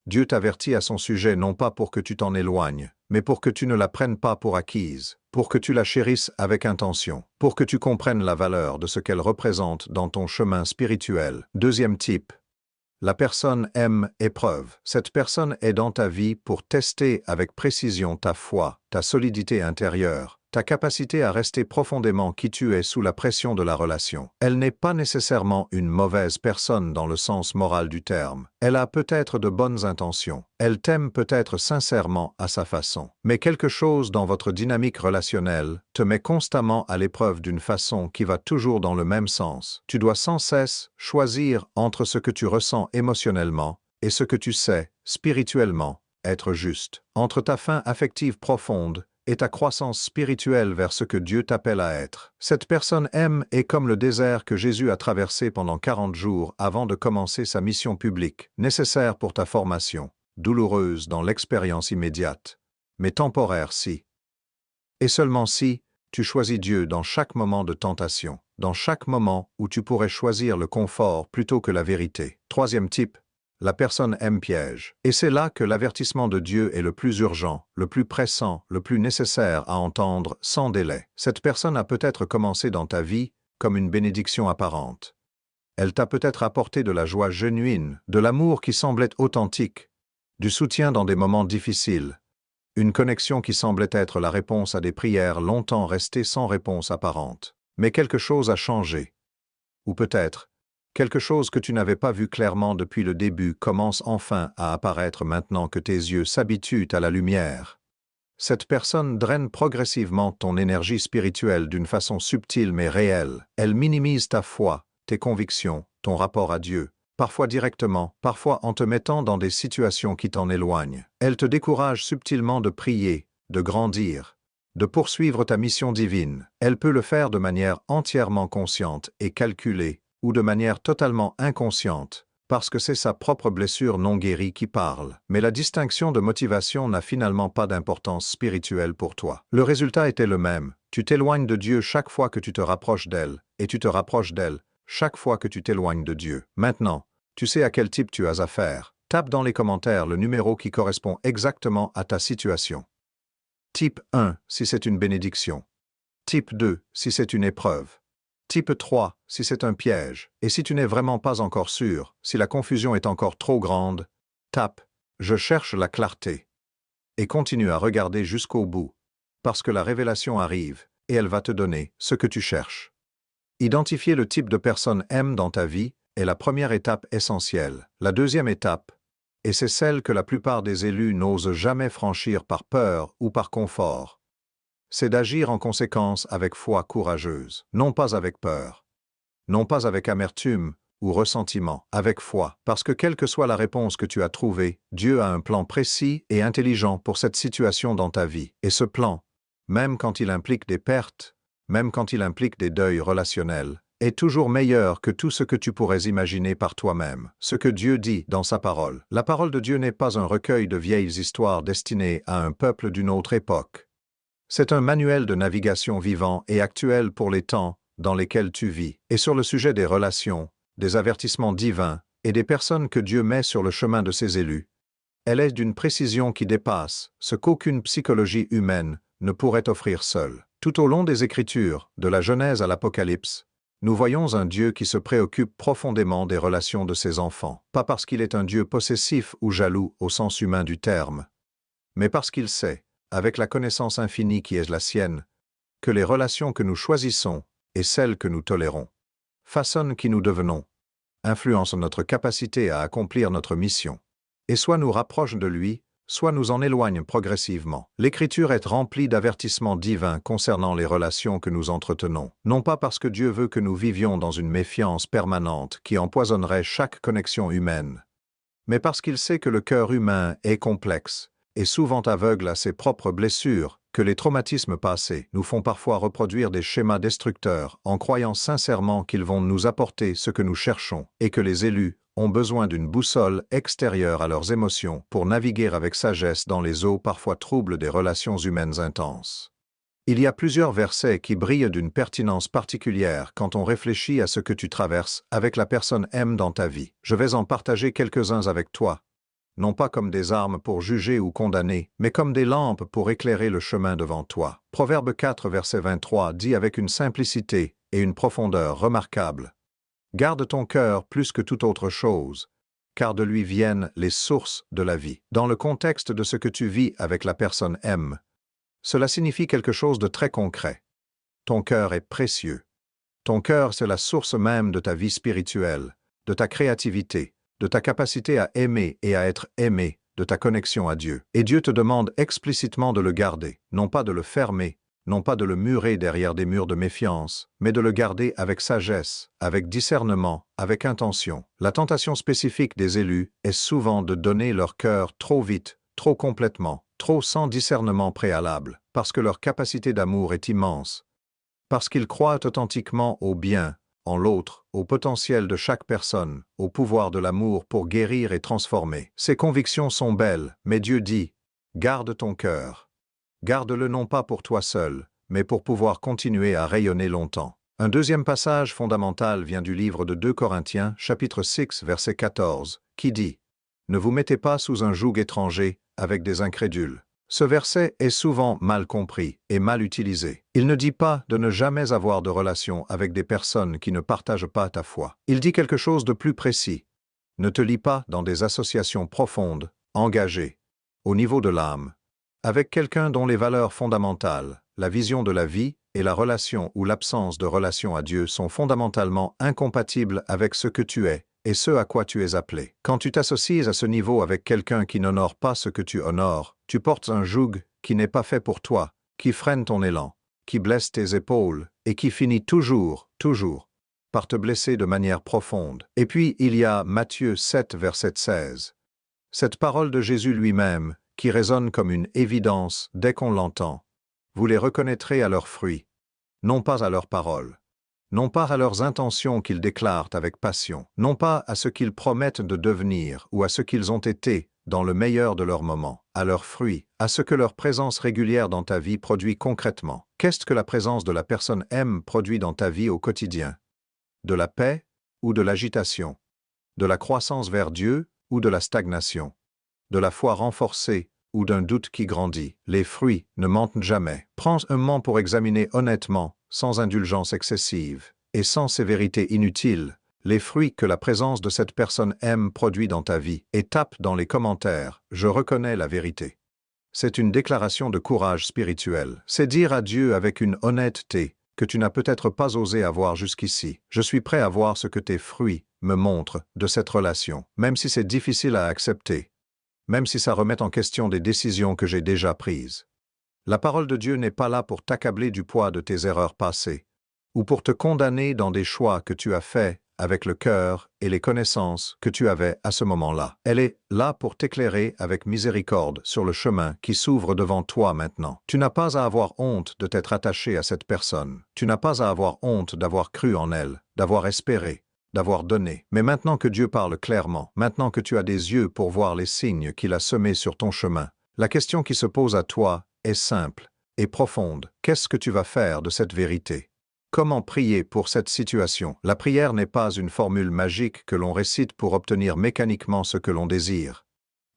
Dieu t'avertit à son sujet non pas pour que tu t'en éloignes, mais pour que tu ne la prennes pas pour acquise, pour que tu la chérisses avec intention, pour que tu comprennes la valeur de ce qu'elle représente dans ton chemin spirituel. Deuxième type. La personne aime épreuve. Cette personne est dans ta vie pour tester avec précision ta foi, ta solidité intérieure, ta capacité à rester profondément qui tu es sous la pression de la relation. Elle n'est pas nécessairement une mauvaise personne dans le sens moral du terme. Elle a peut-être de bonnes intentions. Elle t'aime peut-être sincèrement à sa façon. Mais quelque chose dans votre dynamique relationnelle te met constamment à l'épreuve d'une façon qui va toujours dans le même sens. Tu dois sans cesse choisir entre ce que tu ressens émotionnellement et ce que tu sais, spirituellement, être juste. Entre ta faim affective profonde et ta croissance spirituelle vers ce que Dieu t'appelle à être. Cette personne aime est comme le désert que Jésus a traversé pendant 40 jours avant de commencer sa mission publique, nécessaire pour ta formation, douloureuse dans l'expérience immédiate, mais temporaire si, et seulement si, tu choisis Dieu dans chaque moment de tentation, dans chaque moment où tu pourrais choisir le confort plutôt que la vérité. Troisième type. La personne aime piège. Et c'est là que l'avertissement de Dieu est le plus urgent, le plus pressant, le plus nécessaire à entendre sans délai. Cette personne a peut-être commencé dans ta vie comme une bénédiction apparente. Elle t'a peut-être apporté de la joie genuine, de l'amour qui semblait authentique, du soutien dans des moments difficiles, une connexion qui semblait être la réponse à des prières longtemps restées sans réponse apparente. Mais quelque chose a changé. Ou peut-être, quelque chose que tu n'avais pas vu clairement depuis le début commence enfin à apparaître maintenant que tes yeux s'habituent à la lumière. Cette personne draine progressivement ton énergie spirituelle d'une façon subtile mais réelle. Elle minimise ta foi, tes convictions, ton rapport à Dieu, parfois directement, parfois en te mettant dans des situations qui t'en éloignent. Elle te décourage subtilement de prier, de grandir, de poursuivre ta mission divine. Elle peut le faire de manière entièrement consciente et calculée, ou de manière totalement inconsciente, parce que c'est sa propre blessure non guérie qui parle. Mais la distinction de motivation n'a finalement pas d'importance spirituelle pour toi. Le résultat était le même. Tu t'éloignes de Dieu chaque fois que tu te rapproches d'elle, et tu te rapproches d'elle chaque fois que tu t'éloignes de Dieu. Maintenant, tu sais à quel type tu as affaire. Tape dans les commentaires le numéro qui correspond exactement à ta situation. Type 1, si c'est une bénédiction. Type 2, si c'est une épreuve. Type 3, si c'est un piège. Et si tu n'es vraiment pas encore sûr, si la confusion est encore trop grande, tape « Je cherche la clarté » et continue à regarder jusqu'au bout, parce que la révélation arrive et elle va te donner ce que tu cherches. Identifier le type de personne aime dans ta vie est la première étape essentielle. La deuxième étape, et c'est celle que la plupart des élus n'osent jamais franchir par peur ou par confort, c'est d'agir en conséquence avec foi courageuse, non pas avec peur, non pas avec amertume ou ressentiment, avec foi, parce que quelle que soit la réponse que tu as trouvée, Dieu a un plan précis et intelligent pour cette situation dans ta vie. Et ce plan, même quand il implique des pertes, même quand il implique des deuils relationnels, est toujours meilleur que tout ce que tu pourrais imaginer par toi-même. Ce que Dieu dit dans sa parole. La parole de Dieu n'est pas un recueil de vieilles histoires destinées à un peuple d'une autre époque. C'est un manuel de navigation vivant et actuel pour les temps dans lesquels tu vis. Et sur le sujet des relations, des avertissements divins et des personnes que Dieu met sur le chemin de ses élus, elle est d'une précision qui dépasse ce qu'aucune psychologie humaine ne pourrait offrir seule. Tout au long des Écritures, de la Genèse à l'Apocalypse, nous voyons un Dieu qui se préoccupe profondément des relations de ses enfants, pas parce qu'il est un Dieu possessif ou jaloux au sens humain du terme, mais parce qu'il sait, avec la connaissance infinie qui est la sienne, que les relations que nous choisissons et celles que nous tolérons façonnent qui nous devenons, influencent notre capacité à accomplir notre mission, et soit nous rapprochent de lui, soit nous en éloignent progressivement. L'Écriture est remplie d'avertissements divins concernant les relations que nous entretenons, non pas parce que Dieu veut que nous vivions dans une méfiance permanente qui empoisonnerait chaque connexion humaine, Mais parce qu'il sait que le cœur humain est complexe, et souvent aveugle à ses propres blessures, que les traumatismes passés nous font parfois reproduire des schémas destructeurs en croyant sincèrement qu'ils vont nous apporter ce que nous cherchons, et que les élus ont besoin d'une boussole extérieure à leurs émotions pour naviguer avec sagesse dans les eaux parfois troubles des relations humaines intenses. Il y a plusieurs versets qui brillent d'une pertinence particulière quand on réfléchit à ce que tu traverses avec la personne M dans ta vie. Je vais en partager quelques-uns avec toi, non pas comme des armes pour juger ou condamner, mais comme des lampes pour éclairer le chemin devant toi. Proverbe 4, verset 23 dit avec une simplicité et une profondeur remarquables: « Garde ton cœur plus que toute autre chose, car de lui viennent les sources de la vie. » Dans le contexte de ce que tu vis avec la personne M, cela signifie quelque chose de très concret. Ton cœur est précieux. Ton cœur, c'est la source même de ta vie spirituelle, de ta créativité, de ta capacité à aimer et à être aimé, de ta connexion à Dieu. Et Dieu te demande explicitement de le garder, non pas de le fermer, non pas de le murer derrière des murs de méfiance, mais de le garder avec sagesse, avec discernement, avec intention. La tentation spécifique des élus est souvent de donner leur cœur trop vite, trop complètement, trop sans discernement préalable, parce que leur capacité d'amour est immense, parce qu'ils croient authentiquement au bien, en l'autre, au potentiel de chaque personne, au pouvoir de l'amour pour guérir et transformer. Ces convictions sont belles, mais Dieu dit: « Garde ton cœur. Garde-le non pas pour toi seul, mais pour pouvoir continuer à rayonner longtemps. » Un deuxième passage fondamental vient du livre de 2 Corinthiens, chapitre 6, verset 14, qui dit: « Ne vous mettez pas sous un joug étranger avec des incrédules. » Ce verset est souvent mal compris et mal utilisé. Il ne dit pas de ne jamais avoir de relation avec des personnes qui ne partagent pas ta foi. Il dit quelque chose de plus précis. Ne te lie pas dans des associations profondes, engagées, au niveau de l'âme, avec quelqu'un dont les valeurs fondamentales, la vision de la vie et la relation ou l'absence de relation à Dieu sont fondamentalement incompatibles avec ce que tu es et ce à quoi tu es appelé. Quand tu t'associes à ce niveau avec quelqu'un qui n'honore pas ce que tu honores, tu portes un joug qui n'est pas fait pour toi, qui freine ton élan, qui blesse tes épaules et qui finit toujours, par te blesser de manière profonde. Et puis il y a Matthieu 7, verset 16. Cette parole de Jésus lui-même, qui résonne comme une évidence dès qu'on l'entend. Vous les reconnaîtrez à leurs fruits, non pas à leurs paroles, non pas à leurs intentions qu'ils déclarent avec passion, non pas à ce qu'ils promettent de devenir ou à ce qu'ils ont été dans le meilleur de leurs moments, à leurs fruits, à ce que leur présence régulière dans ta vie produit concrètement. Qu'est-ce que la présence de la personne M produit dans ta vie au quotidien? De la paix ou de l'agitation? De la croissance vers Dieu ou de la stagnation? De la foi renforcée ou d'un doute qui grandit? Les fruits ne mentent jamais. Prends un moment pour examiner honnêtement, sans indulgence excessive et sans sévérité inutile, les fruits que la présence de cette personne M produit dans ta vie, et tape dans les commentaires « Je reconnais la vérité ». C'est une déclaration de courage spirituel. C'est dire à Dieu avec une honnêteté que tu n'as peut-être pas osé avoir jusqu'ici: « Je suis prêt à voir ce que tes fruits me montrent de cette relation, même si c'est difficile à accepter, même si ça remet en question des décisions que j'ai déjà prises. » La parole de Dieu n'est pas là pour t'accabler du poids de tes erreurs passées, ou pour te condamner dans des choix que tu as faits avec le cœur et les connaissances que tu avais à ce moment-là. Elle est là pour t'éclairer avec miséricorde sur le chemin qui s'ouvre devant toi maintenant. Tu n'as pas à avoir honte de t'être attaché à cette personne. Tu n'as pas à avoir honte d'avoir cru en elle, d'avoir espéré, d'avoir donné. Mais maintenant que Dieu parle clairement, maintenant que tu as des yeux pour voir les signes qu'il a semés sur ton chemin, la question qui se pose à toi est simple et profonde. Qu'est-ce que tu vas faire de cette vérité? Comment prier pour cette situation? La prière n'est pas une formule magique que l'on récite pour obtenir mécaniquement ce que l'on désire.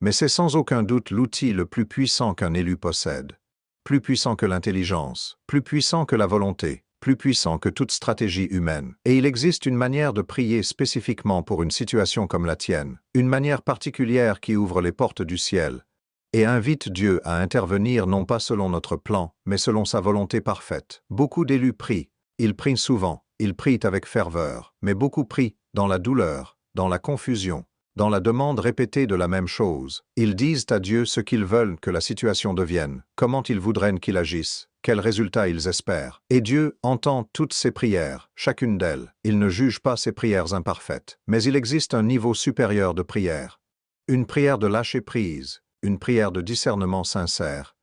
Mais c'est sans aucun doute l'outil le plus puissant qu'un élu possède. Plus puissant que l'intelligence, plus puissant que la volonté, plus puissant que toute stratégie humaine. Et il existe une manière de prier spécifiquement pour une situation comme la tienne, une manière particulière qui ouvre les portes du ciel et invite Dieu à intervenir non pas selon notre plan, mais selon sa volonté parfaite. Beaucoup d'élus prient. Ils prient souvent, ils prient avec ferveur, mais beaucoup prient dans la douleur, dans la confusion, dans la demande répétée de la même chose. Ils disent à Dieu ce qu'ils veulent que la situation devienne, comment ils voudraient qu'il agisse, quels résultats ils espèrent. Et Dieu entend toutes ces prières, chacune d'elles. Il ne juge pas ces prières imparfaites. Mais il existe un niveau supérieur de prière. Une prière de lâcher prise, une prière de discernement sincère,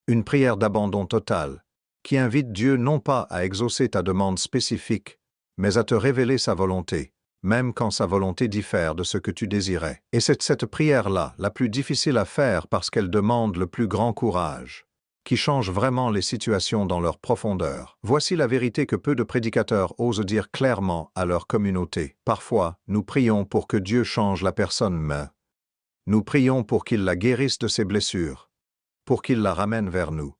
une prière d'abandon total, qui invite Dieu non pas à exaucer ta demande spécifique, mais à te révéler sa volonté, même quand sa volonté diffère de ce que tu désirais. Et c'est cette prière-là la plus difficile à faire parce qu'elle demande le plus grand courage, qui change vraiment les situations dans leur profondeur. Voici la vérité que peu de prédicateurs osent dire clairement à leur communauté. Parfois, nous prions pour que Dieu change la personne, mais nous prions pour qu'il la guérisse de ses blessures, pour qu'il la ramène vers nous,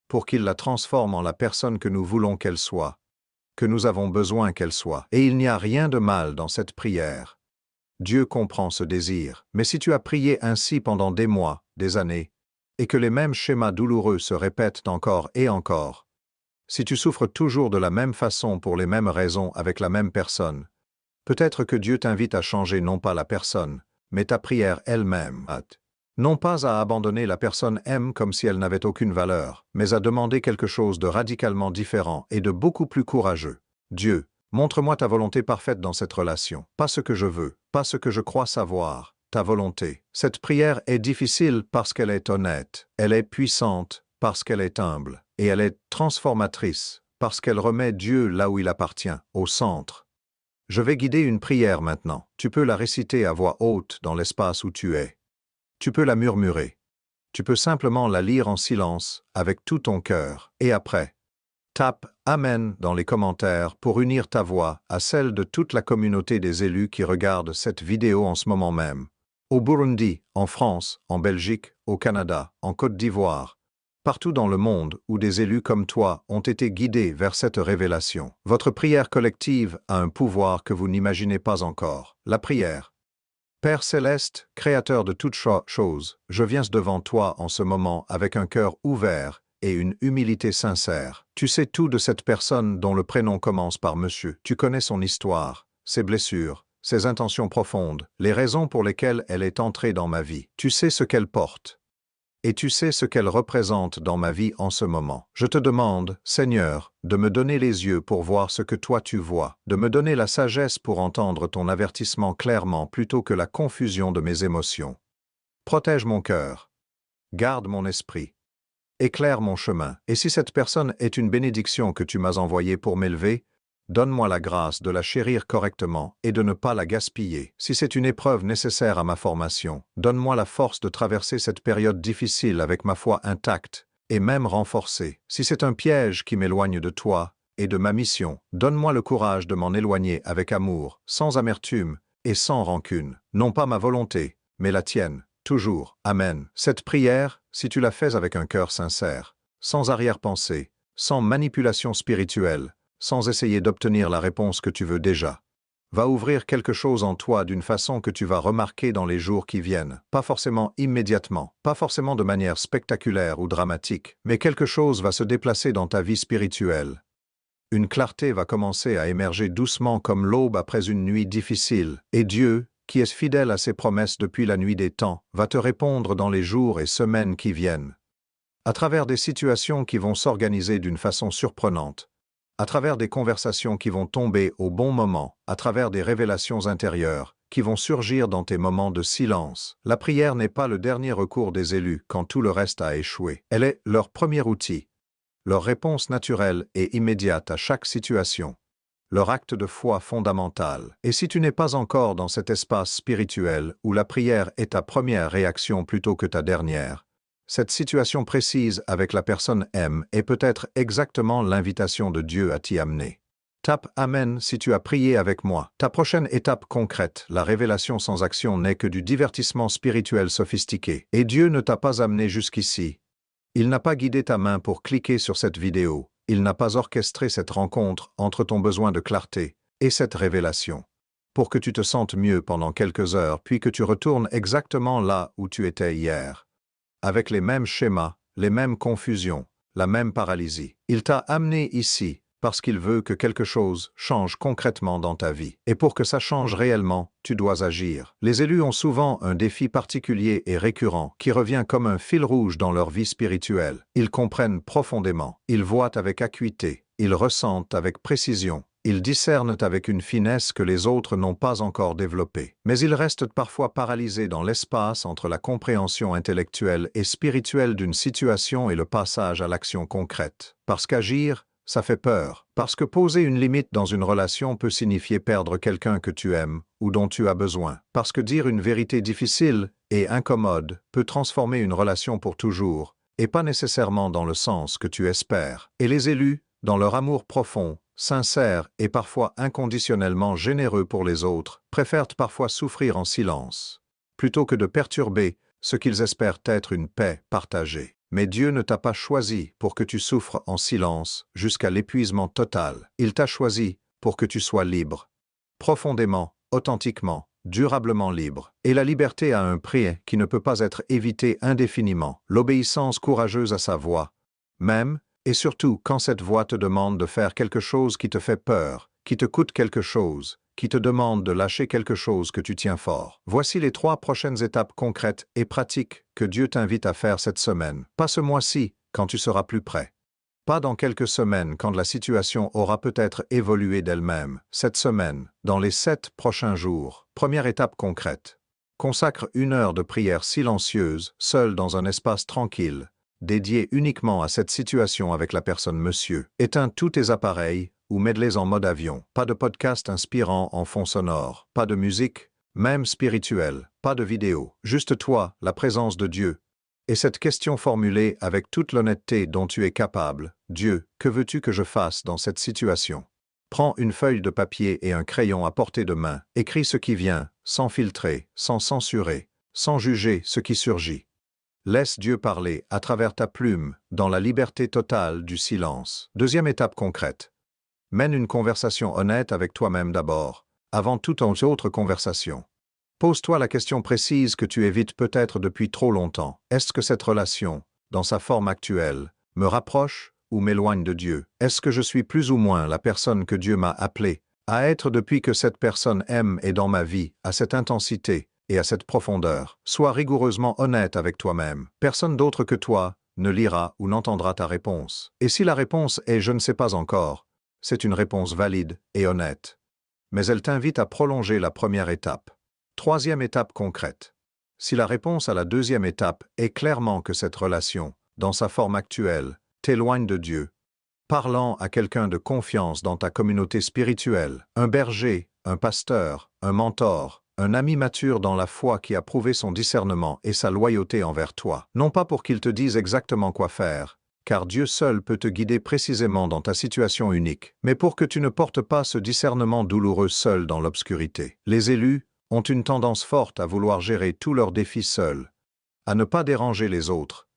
pour qu'il la transforme en la personne que nous voulons qu'elle soit, que nous avons besoin qu'elle soit. Et il n'y a rien de mal dans cette prière. Dieu comprend ce désir. Mais si tu as prié ainsi pendant des mois, des années, et que les mêmes schémas douloureux se répètent encore et encore, si tu souffres toujours de la même façon pour les mêmes raisons avec la même personne, peut-être que Dieu t'invite à changer non pas la personne, mais ta prière elle-même. Non pas à abandonner la personne M comme si elle n'avait aucune valeur, mais à demander quelque chose de radicalement différent et de beaucoup plus courageux. Dieu, montre-moi ta volonté parfaite dans cette relation. Pas ce que je veux, pas ce que je crois savoir, ta volonté. Cette prière est difficile parce qu'elle est honnête, elle est puissante parce qu'elle est humble, et elle est transformatrice parce qu'elle remet Dieu là où il appartient, au centre. Je vais guider une prière maintenant. Tu peux la réciter à voix haute dans l'espace où tu es. Tu peux la murmurer. Tu peux simplement la lire en silence, avec tout ton cœur. Et après, tape « Amen » dans les commentaires pour unir ta voix à celle de toute la communauté des élus qui regardent cette vidéo en ce moment même. Au Burundi, en France, en Belgique, au Canada, en Côte d'Ivoire, partout dans le monde où des élus comme toi ont été guidés vers cette révélation. Votre prière collective a un pouvoir que vous n'imaginez pas encore. La prière. Père céleste, créateur de toutes choses, je viens devant toi en ce moment avec un cœur ouvert et une humilité sincère. Tu sais tout de cette personne dont le prénom commence par monsieur. Tu connais son histoire, ses blessures, ses intentions profondes, les raisons pour lesquelles elle est entrée dans ma vie. Tu sais ce qu'elle porte. Et tu sais ce qu'elle représente dans ma vie en ce moment. Je te demande, Seigneur, de me donner les yeux pour voir ce que toi tu vois, de me donner la sagesse pour entendre ton avertissement clairement plutôt que la confusion de mes émotions. Protège mon cœur. Garde mon esprit. Éclaire mon chemin. Et si cette personne est une bénédiction que tu m'as envoyée pour m'élever, donne-moi la grâce de la chérir correctement et de ne pas la gaspiller. Si c'est une épreuve nécessaire à ma formation, donne-moi la force de traverser cette période difficile avec ma foi intacte et même renforcée. Si c'est un piège qui m'éloigne de toi et de ma mission, donne-moi le courage de m'en éloigner avec amour, sans amertume et sans rancune. Non pas ma volonté, mais la tienne, toujours. Amen. Cette prière, si tu la fais avec un cœur sincère, sans arrière-pensée, sans manipulation spirituelle, sans essayer d'obtenir la réponse que tu veux déjà, va ouvrir quelque chose en toi d'une façon que tu vas remarquer dans les jours qui viennent. Pas forcément immédiatement, pas forcément de manière spectaculaire ou dramatique, mais quelque chose va se déplacer dans ta vie spirituelle. Une clarté va commencer à émerger doucement comme l'aube après une nuit difficile, et Dieu, qui est fidèle à ses promesses depuis la nuit des temps, va te répondre dans les jours et semaines qui viennent. À travers des situations qui vont s'organiser d'une façon surprenante, à travers des conversations qui vont tomber au bon moment, à travers des révélations intérieures qui vont surgir dans tes moments de silence. La prière n'est pas le dernier recours des élus quand tout le reste a échoué. Elle est leur premier outil, leur réponse naturelle et immédiate à chaque situation, leur acte de foi fondamental. Et si tu n'es pas encore dans cet espace spirituel où la prière est ta première réaction plutôt que ta dernière, cette situation précise avec la personne M est peut-être exactement l'invitation de Dieu à t'y amener. Tape Amen si tu as prié avec moi. Ta prochaine étape concrète, la révélation sans action, n'est que du divertissement spirituel sophistiqué. Et Dieu ne t'a pas amené jusqu'ici. Il n'a pas guidé ta main pour cliquer sur cette vidéo. Il n'a pas orchestré cette rencontre entre ton besoin de clarté et cette révélation, pour que tu te sentes mieux pendant quelques heures puis que tu retournes exactement là où tu étais hier, avec les mêmes schémas, les mêmes confusions, la même paralysie. Il t'a amené ici parce qu'il veut que quelque chose change concrètement dans ta vie. Et pour que ça change réellement, tu dois agir. Les élus ont souvent un défi particulier et récurrent qui revient comme un fil rouge dans leur vie spirituelle. Ils comprennent profondément, ils voient avec acuité, ils ressentent avec précision, Ils discernent avec une finesse que les autres n'ont pas encore développée. Mais ils restent parfois paralysés dans l'espace entre la compréhension intellectuelle et spirituelle d'une situation et le passage à l'action concrète. Parce qu'agir, ça fait peur. Parce que poser une limite dans une relation peut signifier perdre quelqu'un que tu aimes ou dont tu as besoin. Parce que dire une vérité difficile et incommode peut transformer une relation pour toujours, et pas nécessairement dans le sens que tu espères. Et les élus, dans leur amour profond, sincère et parfois inconditionnellement généreux pour les autres, préfèrent parfois souffrir en silence, plutôt que de perturber ce qu'ils espèrent être une paix partagée. Mais Dieu ne t'a pas choisi pour que tu souffres en silence jusqu'à l'épuisement total. Il t'a choisi pour que tu sois libre. Profondément, authentiquement, durablement libre. Et la liberté a un prix qui ne peut pas être évité indéfiniment. L'obéissance courageuse à sa voix, même, et surtout quand cette voix te demande de faire quelque chose qui te fait peur, qui te coûte quelque chose, qui te demande de lâcher quelque chose que tu tiens fort. Voici les 3 prochaines étapes concrètes et pratiques que Dieu t'invite à faire cette semaine. Pas ce mois-ci, quand tu seras plus prêt. Pas dans quelques semaines quand la situation aura peut-être évolué d'elle-même. Cette semaine, dans les 7 prochains jours. Première étape concrète. Consacre 1 heure de prière silencieuse, seule dans un espace tranquille, dédié uniquement à cette situation avec la personne monsieur. Éteins tous tes appareils ou mets-les en mode avion. Pas de podcast inspirant en fond sonore. Pas de musique, même spirituelle. Pas de vidéo. Juste toi, la présence de Dieu. Et cette question formulée avec toute l'honnêteté dont tu es capable. Dieu, que veux-tu que je fasse dans cette situation? Prends une feuille de papier et un crayon à portée de main. Écris ce qui vient, sans filtrer, sans censurer, sans juger ce qui surgit. Laisse Dieu parler à travers ta plume, dans la liberté totale du silence. Deuxième étape concrète. Mène une conversation honnête avec toi-même d'abord, avant toute autre conversation. Pose-toi la question précise que tu évites peut-être depuis trop longtemps. Est-ce que cette relation, dans sa forme actuelle, me rapproche ou m'éloigne de Dieu? Est-ce que je suis plus ou moins la personne que Dieu m'a appelée à être depuis que cette personne aime et dans ma vie, à cette intensité et à cette profondeur? Sois rigoureusement honnête avec toi-même. Personne d'autre que toi ne lira ou n'entendra ta réponse. Et si la réponse est « je ne sais pas encore », c'est une réponse valide et honnête. Mais elle t'invite à prolonger la première étape. Troisième étape concrète. Si la réponse à la deuxième étape est clairement que cette relation, dans sa forme actuelle, t'éloigne de Dieu, parlant à quelqu'un de confiance dans ta communauté spirituelle, un berger, un pasteur, un mentor, un ami mature dans la foi qui a prouvé son discernement et sa loyauté envers toi, non pas pour qu'il te dise exactement quoi faire, car Dieu seul peut te guider précisément dans ta situation unique, mais pour que tu ne portes pas ce discernement douloureux seul dans l'obscurité. Les élus ont une tendance forte à vouloir gérer tous leurs défis seuls, à ne pas déranger les autres,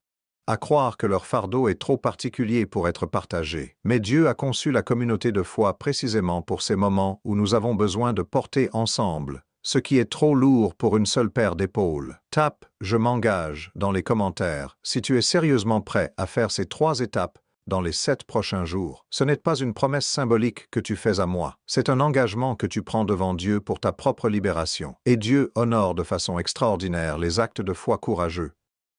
à croire que leur fardeau est trop particulier pour être partagé. Mais Dieu a conçu la communauté de foi précisément pour ces moments où nous avons besoin de porter ensemble ce qui est trop lourd pour une seule paire d'épaules. Tape « Je m'engage » dans les commentaires si tu es sérieusement prêt à faire ces 3 étapes dans les 7 prochains jours. Ce n'est pas une promesse symbolique que tu fais à moi, c'est un engagement que tu prends devant Dieu pour ta propre libération. Et Dieu honore de façon extraordinaire les actes de foi courageux,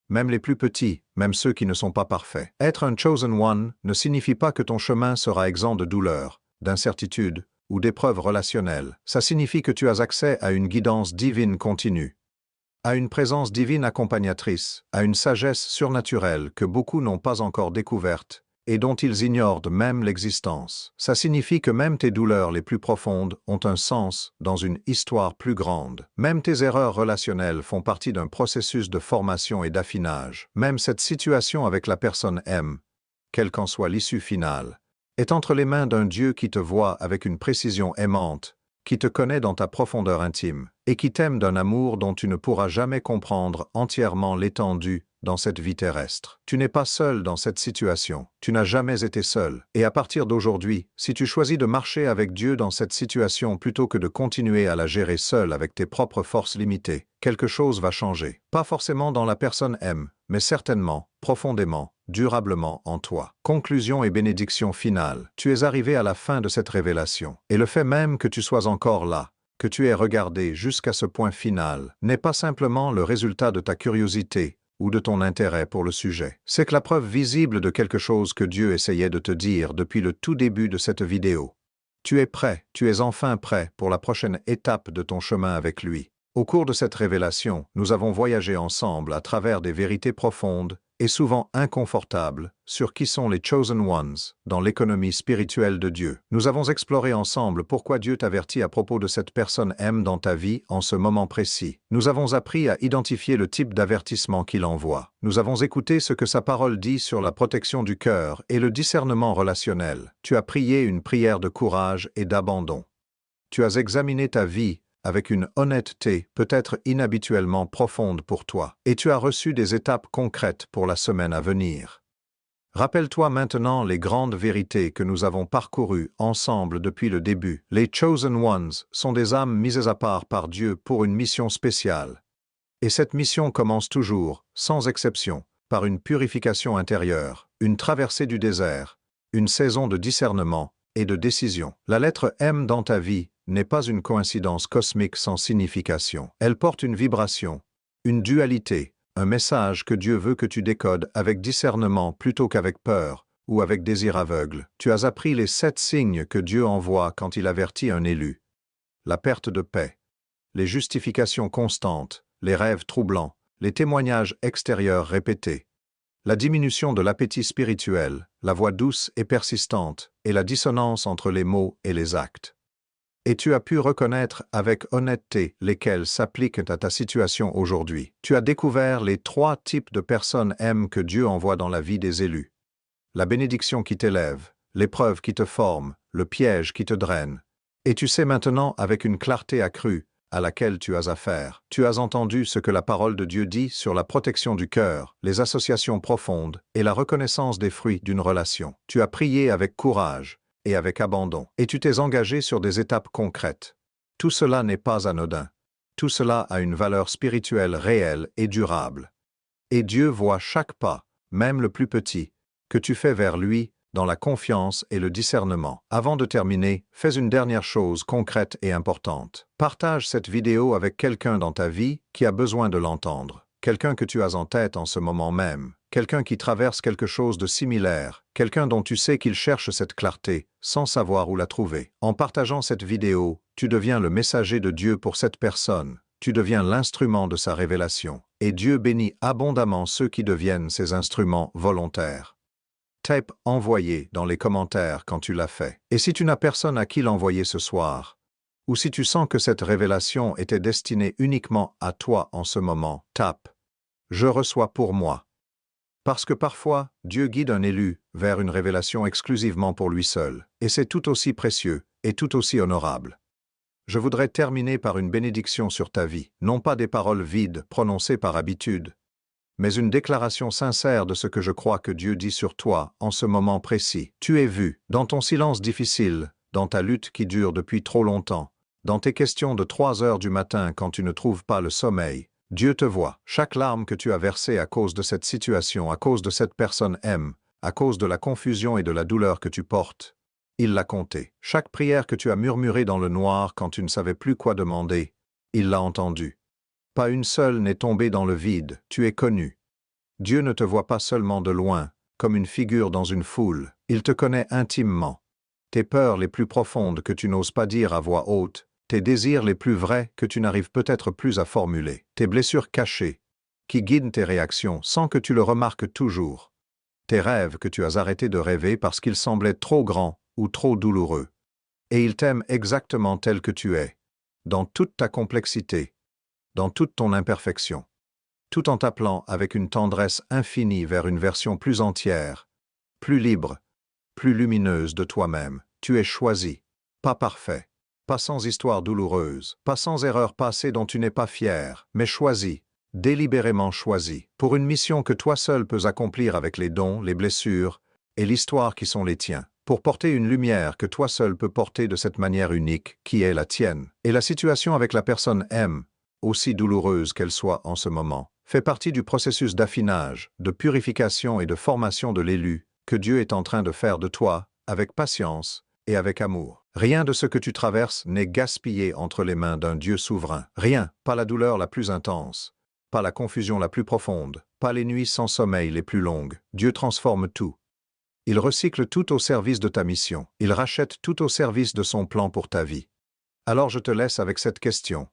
même les plus petits, même ceux qui ne sont pas parfaits. Être un chosen one ne signifie pas que ton chemin sera exempt de douleur, d'incertitude ou d'épreuves relationnelles. Ça signifie que tu as accès à une guidance divine continue, à une présence divine accompagnatrice, à une sagesse surnaturelle que beaucoup n'ont pas encore découverte et dont ils ignorent même l'existence. Ça signifie que même tes douleurs les plus profondes ont un sens dans une histoire plus grande. Même tes erreurs relationnelles font partie d'un processus de formation et d'affinage. Même cette situation avec la personne aime, quelle qu'en soit l'issue finale, est entre les mains d'un Dieu qui te voit avec une précision aimante, qui te connaît dans ta profondeur intime, et qui t'aime d'un amour dont tu ne pourras jamais comprendre entièrement l'étendue dans cette vie terrestre. Tu n'es pas seul dans cette situation, tu n'as jamais été seul. Et à partir d'aujourd'hui, si tu choisis de marcher avec Dieu dans cette situation plutôt que de continuer à la gérer seul avec tes propres forces limitées, quelque chose va changer. Pas forcément dans la personne aime, mais certainement, profondément, durablement en toi. Conclusion et bénédiction finale. Tu es arrivé à la fin de cette révélation. Et le fait même que tu sois encore là, que tu aies regardé jusqu'à ce point final, n'est pas simplement le résultat de ta curiosité ou de ton intérêt pour le sujet. C'est que la preuve visible de quelque chose que Dieu essayait de te dire depuis le tout début de cette vidéo. Tu es prêt, tu es enfin prêt pour la prochaine étape de ton chemin avec lui. Au cours de cette révélation, nous avons voyagé ensemble à travers des vérités profondes et souvent inconfortables sur qui sont les Chosen Ones dans l'économie spirituelle de Dieu. Nous avons exploré ensemble pourquoi Dieu t'avertit à propos de cette personne M dans ta vie en ce moment précis. Nous avons appris à identifier le type d'avertissement qu'il envoie. Nous avons écouté ce que sa parole dit sur la protection du cœur et le discernement relationnel. Tu as prié une prière de courage et d'abandon. Tu as examiné ta vie avec une honnêteté peut-être inhabituellement profonde pour toi, et tu as reçu des étapes concrètes pour la semaine à venir. Rappelle-toi maintenant les grandes vérités que nous avons parcourues ensemble depuis le début. Les Chosen Ones sont des âmes mises à part par Dieu pour une mission spéciale. Et cette mission commence toujours, sans exception, par une purification intérieure, une traversée du désert, une saison de discernement et de décision. La lettre M dans ta vie n'est pas une coïncidence cosmique sans signification. Elle porte une vibration, une dualité, un message que Dieu veut que tu décodes avec discernement plutôt qu'avec peur ou avec désir aveugle. Tu as appris les 7 signes que Dieu envoie quand il avertit un élu. La perte de paix, les justifications constantes, les rêves troublants, les témoignages extérieurs répétés, la diminution de l'appétit spirituel, la voix douce et persistante, et la dissonance entre les mots et les actes. Et tu as pu reconnaître avec honnêteté lesquels s'appliquent à ta situation aujourd'hui. Tu as découvert les 3 types de personnes M que Dieu envoie dans la vie des élus. La bénédiction qui t'élève, l'épreuve qui te forme, le piège qui te draine. Et tu sais maintenant avec une clarté accrue à laquelle tu as affaire. Tu as entendu ce que la parole de Dieu dit sur la protection du cœur, les associations profondes et la reconnaissance des fruits d'une relation. Tu as prié avec courage et avec abandon, et tu t'es engagé sur des étapes concrètes. Tout cela n'est pas anodin. Tout cela a une valeur spirituelle réelle et durable. Et Dieu voit chaque pas, même le plus petit, que tu fais vers lui, dans la confiance et le discernement. Avant de terminer, fais une dernière chose concrète et importante. Partage cette vidéo avec quelqu'un dans ta vie qui a besoin de l'entendre. Quelqu'un que tu as en tête en ce moment même. Quelqu'un qui traverse quelque chose de similaire, quelqu'un dont tu sais qu'il cherche cette clarté, sans savoir où la trouver. En partageant cette vidéo, tu deviens le messager de Dieu pour cette personne, tu deviens l'instrument de sa révélation, et Dieu bénit abondamment ceux qui deviennent ses instruments volontaires. Type « Envoyer » dans les commentaires quand tu l'as fait. Et si tu n'as personne à qui l'envoyer ce soir, ou si tu sens que cette révélation était destinée uniquement à toi en ce moment, tape « Je reçois pour moi ». Parce que parfois, Dieu guide un élu vers une révélation exclusivement pour lui seul, et c'est tout aussi précieux et tout aussi honorable. Je voudrais terminer par une bénédiction sur ta vie, non pas des paroles vides prononcées par habitude, mais une déclaration sincère de ce que je crois que Dieu dit sur toi en ce moment précis. Tu es vu, dans ton silence difficile, dans ta lutte qui dure depuis trop longtemps, dans tes questions de 3 heures du matin quand tu ne trouves pas le sommeil. Dieu te voit. Chaque larme que tu as versée à cause de cette situation, à cause de cette personne M, à cause de la confusion et de la douleur que tu portes, il l'a comptée. Chaque prière que tu as murmurée dans le noir quand tu ne savais plus quoi demander, il l'a entendue. Pas une seule n'est tombée dans le vide, tu es connu. Dieu ne te voit pas seulement de loin, comme une figure dans une foule, il te connaît intimement. Tes peurs les plus profondes que tu n'oses pas dire à voix haute, tes désirs les plus vrais que tu n'arrives peut-être plus à formuler, tes blessures cachées, qui guident tes réactions sans que tu le remarques toujours, tes rêves que tu as arrêté de rêver parce qu'ils semblaient trop grands ou trop douloureux. Et il t'aime exactement tel que tu es, dans toute ta complexité, dans toute ton imperfection, tout en t'appelant avec une tendresse infinie vers une version plus entière, plus libre, plus lumineuse de toi-même. Tu es choisi, pas parfait. Pas sans histoire douloureuse, pas sans erreur passée dont tu n'es pas fier, mais choisi, délibérément choisi, pour une mission que toi seul peux accomplir avec les dons, les blessures et l'histoire qui sont les tiens, pour porter une lumière que toi seul peux porter de cette manière unique qui est la tienne. Et la situation avec la personne M, aussi douloureuse qu'elle soit en ce moment, fait partie du processus d'affinage, de purification et de formation de l'élu que Dieu est en train de faire de toi, avec patience et avec amour. Rien de ce que tu traverses n'est gaspillé entre les mains d'un Dieu souverain. Rien, pas la douleur la plus intense, pas la confusion la plus profonde, pas les nuits sans sommeil les plus longues. Dieu transforme tout. Il recycle tout au service de ta mission. Il rachète tout au service de son plan pour ta vie. Alors je te laisse avec cette question.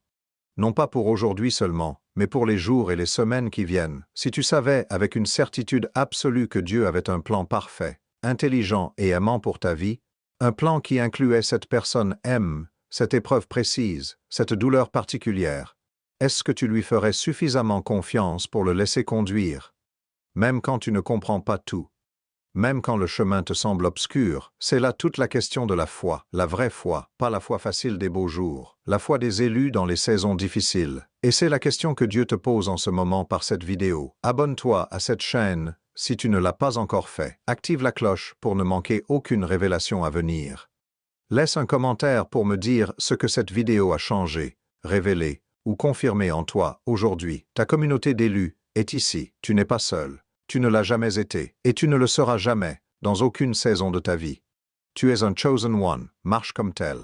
Non pas pour aujourd'hui seulement, mais pour les jours et les semaines qui viennent. Si tu savais avec une certitude absolue que Dieu avait un plan parfait, intelligent et aimant pour ta vie, un plan qui incluait cette personne M, cette épreuve précise, cette douleur particulière, est-ce que tu lui ferais suffisamment confiance pour le laisser conduire? Même quand tu ne comprends pas tout. Même quand le chemin te semble obscur, c'est là toute la question de la foi, la vraie foi, pas la foi facile des beaux jours, la foi des élus dans les saisons difficiles. Et c'est la question que Dieu te pose en ce moment par cette vidéo. Abonne-toi à cette chaîne si tu ne l'as pas encore fait. Active la cloche pour ne manquer aucune révélation à venir. Laisse un commentaire pour me dire ce que cette vidéo a changé, révélé ou confirmé en toi aujourd'hui. Ta communauté d'élus est ici. Tu n'es pas seul. Tu ne l'as jamais été, et tu ne le seras jamais, dans aucune saison de ta vie. Tu es un chosen one, marche comme tel.